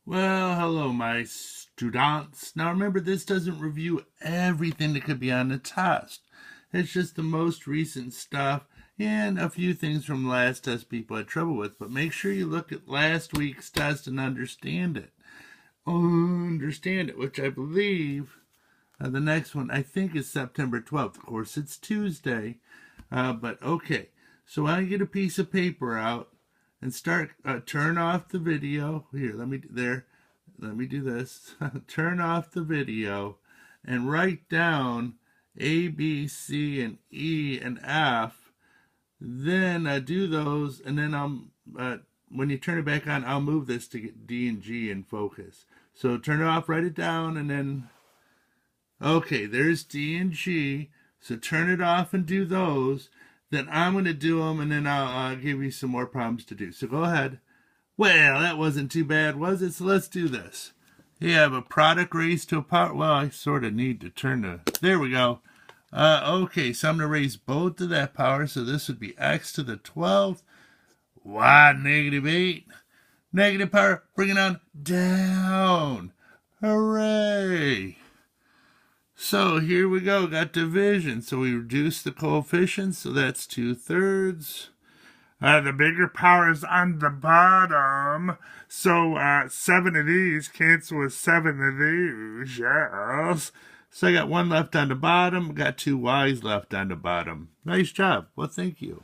Well, hello, my students. Now remember, this doesn't review everything that could be on the test. It's just the most recent stuff and a few things from last test people had trouble with. But make sure you look at last week's test and understand it. Understand it, which I believe the next one, I think, is September 12th. Of course, it's Tuesday. But okay. So I get a piece of paper out and start, turn off the video. Here, let me do this. Turn off the video and write down A, B, C, and E, and F. Then do those, and then when you turn it back on, I'll move this to get D and G in focus. So turn it off, write it down, and then, okay, there's D and G. So turn it off and do those. Then I'm going to do them, and then I'll give you some more problems to do. So go ahead. Well, that wasn't too bad, was it? So let's do this. You have a product raised to a power. Well, I sort of need to turn the... There we go. Okay, so I'm going to raise both to that power. So this would be x to the 12th. Y negative 8. Negative power, bring it on down. Hooray! So here we go, got division. So we reduce the coefficients, so that's 2/3. The bigger power is on the bottom. So 7 of these cancel with 7 of these, yes. So I got 1 left on the bottom, got 2 y's left on the bottom. Nice job. Well, thank you.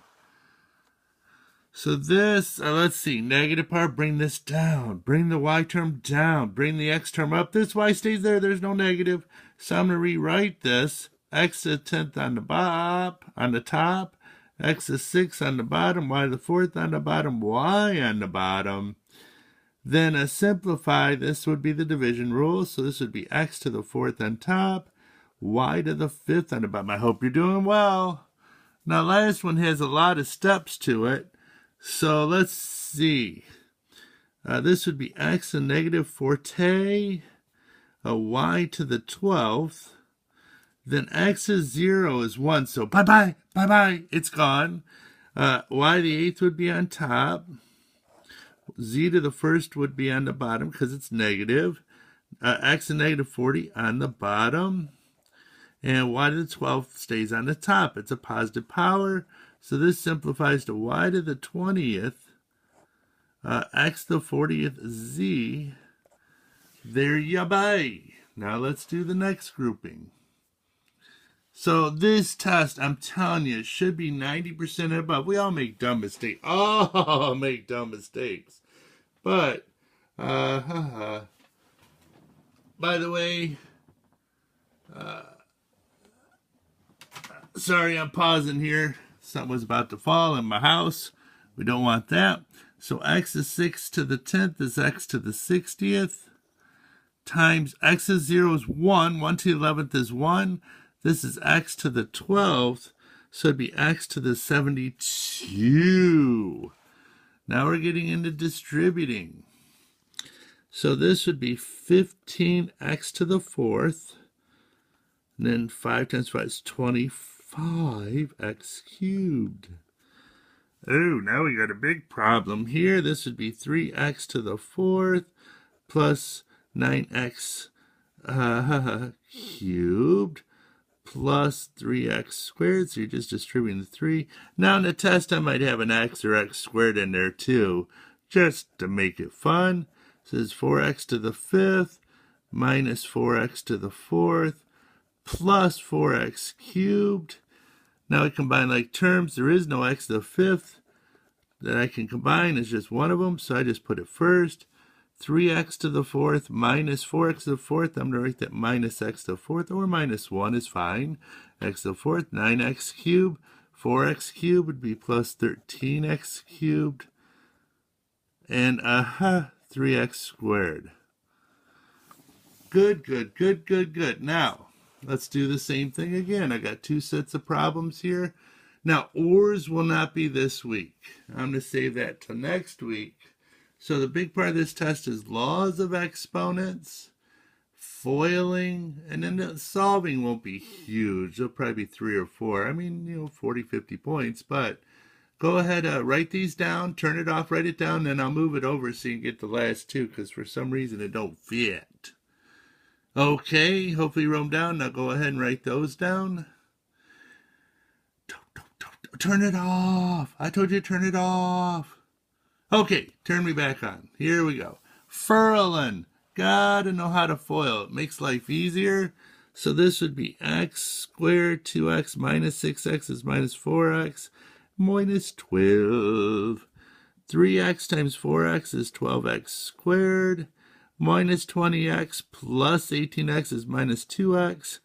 So this, let's see, negative power, bring this down. Bring the y term down. Bring the x term up. This y stays there. There's no negative. So I'm going to rewrite this. X to the 10th on the top. X to the 6th on the bottom. Y to the 4th on the bottom. Y on the bottom. Then simplify. This would be the division rule. So this would be x to the 4th on top. Y to the 5th on the bottom. I hope you're doing well. Now, last one has a lot of steps to it. So let's see. This would be x to negative 4t, y to the 12th. Then x is 0 is 1. So bye-bye, bye-bye, it's gone. Y to the 8th would be on top. Z to the 1st would be on the bottom because it's negative. X to negative 40 on the bottom. And y to the 12th stays on the top. It's a positive power. So this simplifies to y to the 20th, x to the 40th, z. There you be. Now let's do the next grouping. So this test, I'm telling you, it should be 90% and above. We all make dumb mistakes. All make dumb mistakes. But, by the way, sorry, I'm pausing here. Something was about to fall in my house. We don't want that. So x is 6 to the 10th is x to the 60th. Times x is 0 is 1. 1 to the 11th is 1. This is x to the 12th. So it'd be x to the 72. Now we're getting into distributing. So this would be 15x to the 4th. And then 5 times 5 is 25x cubed. Oh, now we got a big problem here. This would be 3x to the 4th plus 9x cubed plus 3x squared. So you're just distributing the 3. Now in the test, I might have an x or x squared in there too, just to make it fun. So it's 4x to the 5th minus 4x to the 4th plus 4x cubed. Now I combine like terms. There is no x to the 5th that I can combine. It's just one of them, so I just put it first. 3x to the 4th minus 4x to the 4th. I'm going to write that minus x to the 4th, or minus 1 is fine. X to the 4th, 9x cubed. 4x cubed would be plus 13x cubed. And 3x squared. Good, good, good, good, good. Now, let's do the same thing again. I got 2 sets of problems here. Now, ORs will not be this week. I'm going to save that till next week. So the big part of this test is laws of exponents, foiling, and then the solving won't be huge. It'll probably be 3 or 4. I mean, 40, 50 points, but go ahead, write these down, turn it off, write it down, then I'll move it over so you can get the last two, because for some reason it don't fit. Okay, hopefully you wrote them down. Now go ahead and write those down. Turn it off. I told you to turn it off. Okay, turn me back on. Here we go. Furling. Gotta know how to FOIL. It makes life easier. So this would be x squared, 2x minus 6x is minus 4x, minus 12. 3x times 4x is 12x squared. Minus 20x plus 18x is minus 2x.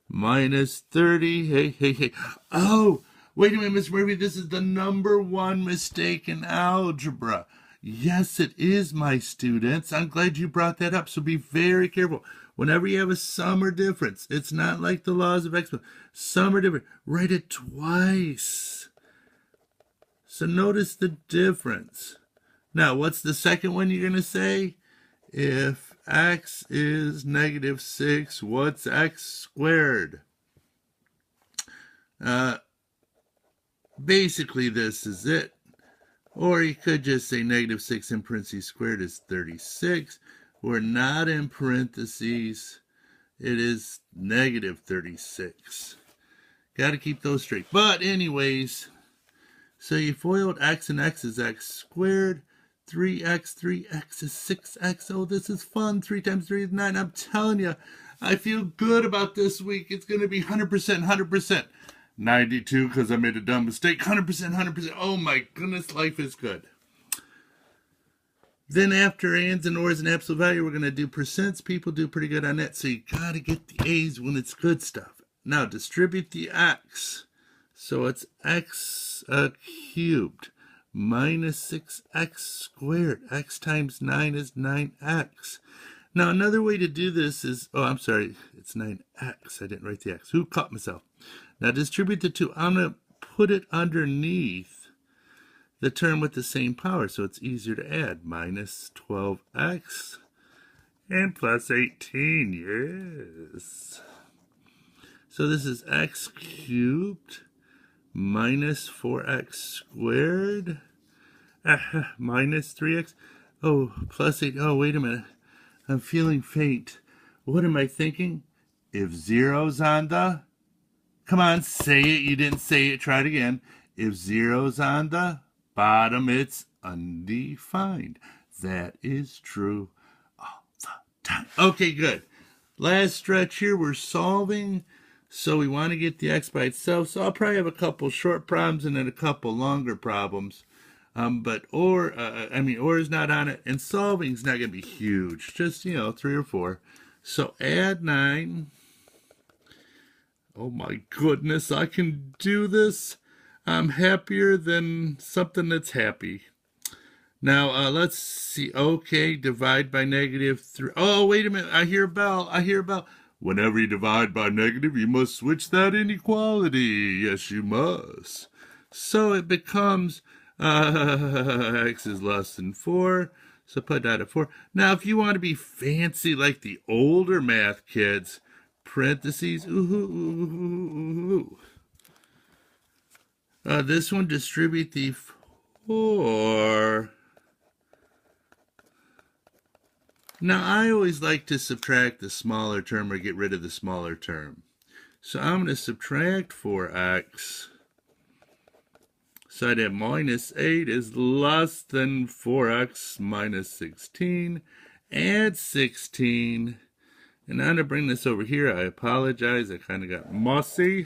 Minus 30. Hey. Oh, wait a minute, Miss Murphy. This is the #1 mistake in algebra. Yes, it is, my students. I'm glad you brought that up. So be very careful. Whenever you have a sum or difference, it's not like the laws of exponents. Sum or difference, write it twice. So notice the difference. Now, what's the second one you're going to say? If x is -6, what's x squared? Basically, this is it. Or you could just say -6 in parentheses squared is 36. We're not in parentheses. It is -36. Got to keep those straight. But anyways, so you FOILed x, and x is x squared. 3x is 6x. Oh, this is fun. 3 times 3 is 9. I'm telling you, I feel good about this week. It's going to be 100%, 100%. 92 because I made a dumb mistake. 100%, 100%. Oh my goodness, life is good. Then after ands and ors and absolute value, we're going to do percents. People do pretty good on that. So you got to get the A's when it's good stuff. Now distribute the x. So it's x cubed minus 6x squared. X times 9 is 9x. Now another way to do this is, oh, I'm sorry, it's 9x. I didn't write the x. Who caught myself? Now distribute the 2. I'm going to put it underneath the term with the same power, so it's easier to add. Minus 12x and plus 18, yes. So this is x cubed minus 4x squared minus 3x. Oh, plus 8. Oh, wait a minute. I'm feeling faint. What am I thinking? If zero's on the... Come on, say it. You didn't say it. Try it again. If zero's on the bottom, it's undefined. That is true all the time. Okay, good. Last stretch here, we're solving. So we want to get the x by itself. So I'll probably have a couple short problems and then a couple longer problems. But or is not on it, and solving is not going to be huge. Just, 3 or 4. So add 9. Oh my goodness, I can do this. I'm happier than something that's happy. Now, let's see. Okay, divide by -3. Oh, wait a minute. I hear a bell. Whenever you divide by negative, you must switch that inequality. Yes, you must. So it becomes x is less than 4. So put that at 4. Now, if you want to be fancy like the older math kids, parentheses, this one, distribute the 4. Now, I always like to subtract the smaller term or get rid of the smaller term. So I'm going to subtract 4x. So that minus 8 is less than 4x minus 16. Add 16. And I'm going to bring this over here. I apologize. I kind of got mossy.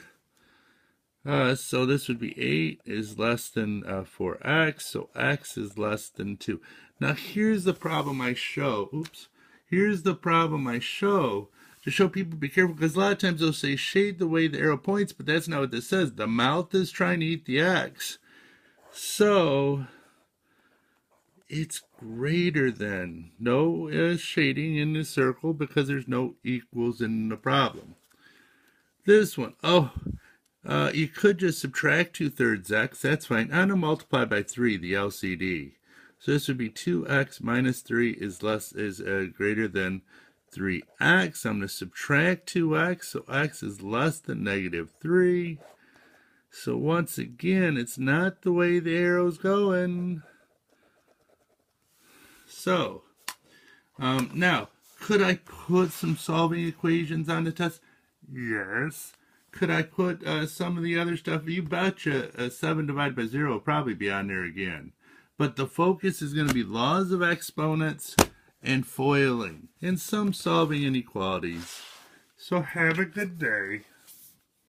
So this would be 8 is less than 4x. So x is less than 2. Now here's the problem I show. Here's the problem I show to show people be careful, because a lot of times they'll say shade the way the arrow points, but that's not what this says. The mouth is trying to eat the x. So it's greater than. No shading in the circle because there's no equals in the problem. This one, you could just subtract 2/3 x. That's fine. I'm going to multiply by 3, the LCD. So this would be 2x minus 3 is greater than 3x. I'm going to subtract 2x, so x is less than -3. So once again, it's not the way the arrow's going. So, now, could I put some solving equations on the test? Yes. Could I put some of the other stuff? You betcha 7 divided by 0 will probably be on there again. But the focus is going to be laws of exponents and foiling and some solving inequalities. So have a good day.